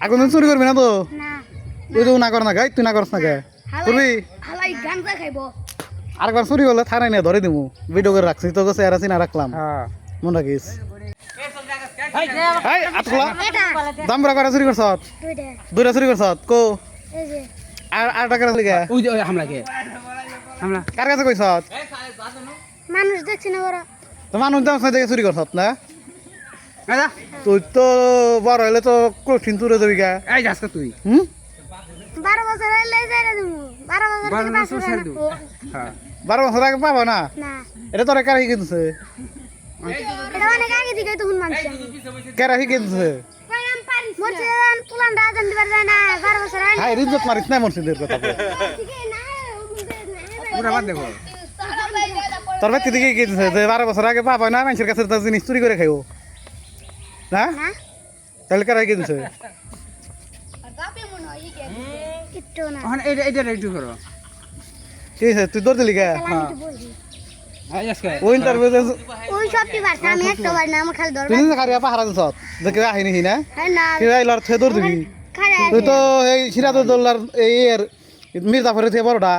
এখন তুই চুরি করবি না তো? না তুই তো না কর না গাই, তুই না করস না কে করবি? হালাই গাঞ্জা খাইবো। আরেকবার চুরি করলে থানায় নিয়ে ধরে দিবো, ভিডিও করে রাখছি তো গেছে আর চিনা রাখলাম। মনে রাখিস। এই আতলা দামরা করে চুরি করছ? দুইটা চুরি করছ কো? এই যে আর টাকা লিগা ওই যে হামলা কার কাছে কইছ? মানুষ দেখছি না বড়। তো মানুষ দাম দেখে চুরি করছ না? দাদা তুই তো বড় হইলে তো কঠিন তুলে যাবি গা। এই যাসকা তুই 12 বছর হইলে যাইরা দিমু। 12 বছর থেকে 12 বছর ছেড়ে দিব। হ্যাঁ 12 বছর আগে পাবো না? না এটা তোরা কারা কিনছে? এটা অনেক আগে থেকে তখন মানছি আমি। কারা কিনছে? মরছিলেন পুলান রাজন দিবার যায় না 12 বছর হইলে। হাই রিজত মারিস না মসজিদের কথা বল। পুরা বাদ দেখো তোর ব্যক্তি দিকে কিনছে যে 12 বছর আগে পাবো না, মানুষের কাছে তো জিনিস চুরি করে খাইও না? না তাহলে কারা কিনছে? কিচ্ছু না। এখন এইটা একটু করো কি হয়েছে তুই দৌড় দিলি গা? আমি তো বলছি এই যাসকা ওই ইন্টারভিউ ওই সবটি বাড়ছে আমি একটা বার না আমার খালি তুই ধরবে নিজে খারিয়া পাহারা দিছ দেখে আহিনি হি না হ্যাঁ না কি আইলার থে দৌড় দিবি? খাড়া তুই তো এই সিরাজউদ্দৌলার এই এর মির্জাফরের থেকে বড়টা।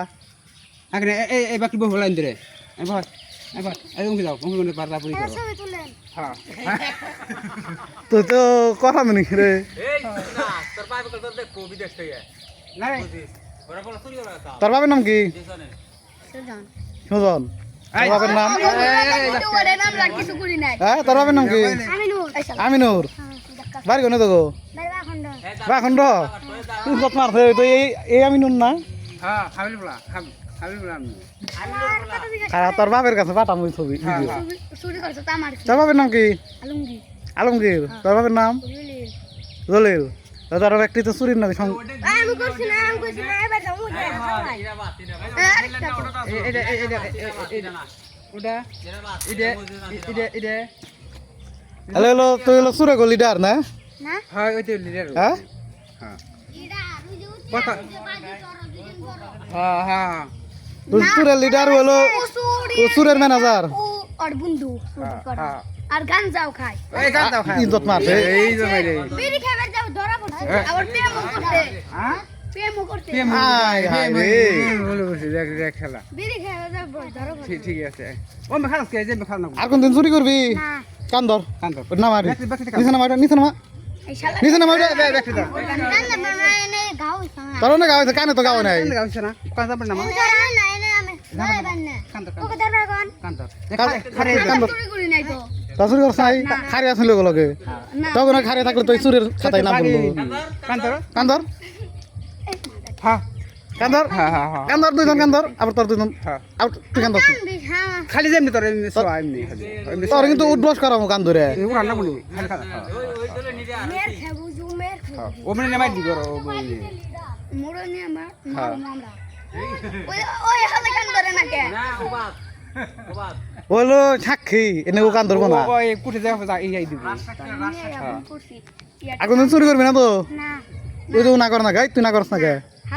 আগে এই বাকি বহু লাইন ধরে এবার এই উঙ্কি দাও উঙ্কি মানে পারদা পুরি করো ছবি তুলেন। হ্যাঁ তুই তো কথা মানি রে। নাই তোর বাবার নাম কি? সুজন সুজন। তোর বাবার নাম? ওরে নাম রাখ কিছু করি নাই হ্যাঁ তোর বাবার নাম কি? আমি নূর আমিনুর। বাড়ি কোনে তো গো? বাবা খন্ড বাখন্ড তুই কত মারছে তো এই আমিনুর না? হ্যাঁ হাবিল বলা হাবিল বলা আমি খারাপ তোর বাবার কাছে পাঠাম ওই ছবি ভিডিও। চুরি করছে তা মারছে তোর বাবার নাম কি? আলমগীর আলমগীর। তোর বাবার নাম? বুঝলি জলিল। তোর ব্যক্তি তো চুরির নাকি আমি করছি না এবার যাবো আরেকটা এটা ওটা এটা হ্যালো হ্যালো তুই হলো সুরে গো লিডার না? না হয় ওই তো লিডার হ্যাঁ হ্যাঁ হ্যাঁ তুই সুরের লিডার হলো সুরের ম্যানেজার। ও আর বন্ধু আর গাঞ্জাও খায় এই গান দাও খায় ইজ্জত মারছে। এই যে ভাই রে বিড়ি খাবার যাও ধরা পড়ছে আবার প্রেমও করছে হ্যাঁ প্রেমও করছে হাই হাই রে। বলে বসে দেখ খেলা বিড়ি খাবার যাও ধরা পড়ছে ঠিক আছে ও মে খালাস কে যে মে খাল না আর কোন দিন চুরি করবি? না কান্দর কান্ত না মারি বাকি নিচে না মারি নিচে না এই শালা নিচে না মারি দেখতে দাও গাঞ্জা বানায় গাও সামা তোর না গাওয়াইছে কানে তো গাও নাই। কান্ত গাছ না কান্ত পড় না মা ধরা নাই না আমি ধরে বান্না কান্ত ওকে ধরা কোন কান্ত খারে কান্দর চুরি করি নাই তো তা চুরি করছ নাই খারি আসলে লগে না তখন খারে থাকলে তো চুরির খাতায় নাম বললো। কান্ত কান্দর হ্যাঁ কান্দর হ্যাঁ হ্যাঁ হ্যাঁ কান্দর দুইজন কান্দর আবার তোর দুইজন হ্যাঁ আউট তুই কান্দর। হ্যাঁ খালি যেমনি তোর এমনি সব এমনি খালি তোর কিন্তু উদ্বোস করামো কান্দরে। উড়া না বলি খালি খালি মের খাবো জুমের ও মানে নামাই দি করো মোড় নিয়ে আমার মামলা ওই ওই হালে কান ধরে না কে বলো সাক্ষী এনে ও কান্দর না। ওই কুঠে যাও এই দিব এখন তুই চুরি করবি না তো? না তুই তো না কর না গাই, তুই না করস না কে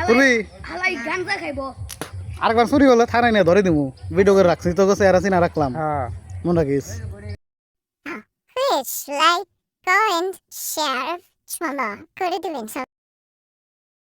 করবি? হালাই গাঞ্জা খাইবো আরেকবার চুরি করলে থানায় নিয়ে ধরে দিবো, ভিডিও করে রাখছি তো গেছে আর চিনা রাখলাম। হ্যাঁ মনে রাখিস। Please like, comment, share, করে দিবেন সব।